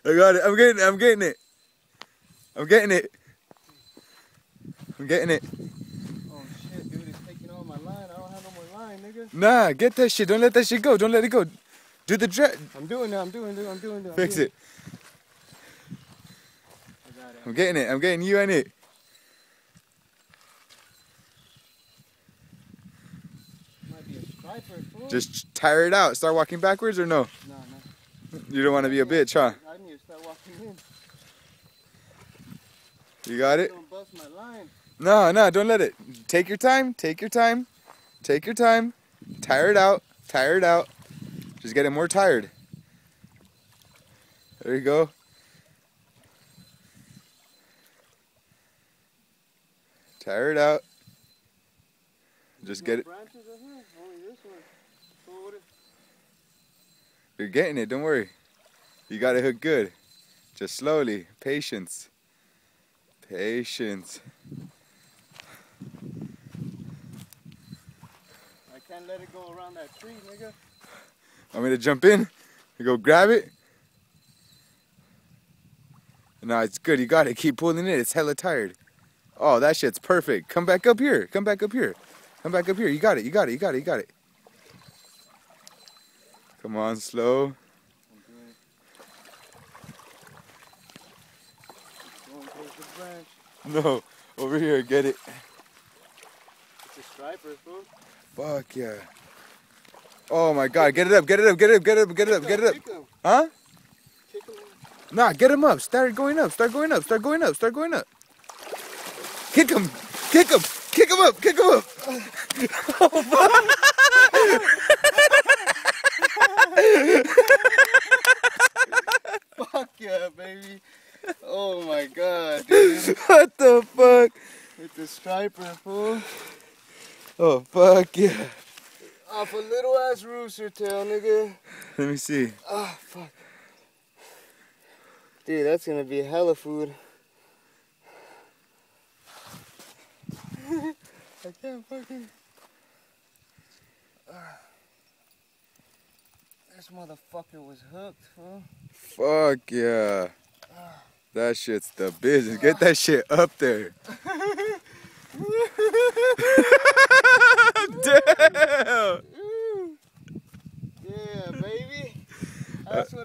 I got it. I'm getting it. I'm getting it. I'm getting it. I'm getting it. Oh shit, dude, it's taking all my line. I don't have no more line, nigga. Nah, get that shit. Don't let that shit go. Don't let it go. Do the drag. I'm doing that. I'm doing that. Fix it. I got it. I'm getting it. I'm getting you and it. Might be a striper, fool. Just tire it out. Start walking backwards or no? No. You don't want to be a bitch, huh? I need to start walking in. You got it? Don't bust my line. No, don't let it. Take your time. Take your time. Take your time. Tire it out. Tire it out. Just get it more tired. There you go. Tire it out. Just get it. Branches in here? Only this one. Forward. You're getting it. Don't worry. You got it hooked good. Just slowly. Patience. Patience. I can't let it go around that tree, nigga. Want me to jump in? You go grab it? No, it's good. You got it. Keep pulling it. It's hella tired. Oh, that shit's perfect. Come back up here. Come back up here. Come back up here. You got it. You got it. You got it. You got it. Come on, slow. I'm doing it. Going towards the branch. No, over here. Get it. It's a striper, fool. Fuck yeah. Oh my God. Get it up. Get it up. Get it up. Get it up. Get it up. Get it up. Kick him. Huh? Kick him. Nah, get him up. Start going up. Start going up. Start going up. Start going up. Kick him. Kick him. Kick him up. Kick him up. Oh, Fuck yeah, baby. Oh my God, dude. what the fuck? It's a striper, fool. Oh, fuck yeah. Off a little ass rooster tail, nigga. Let me see. Oh, fuck. Dude, that's gonna be hella food. I can't fucking. This motherfucker was hooked, fool. Fuck yeah. That shit's the business. Get that shit up there. Damn. Yeah, baby. That's what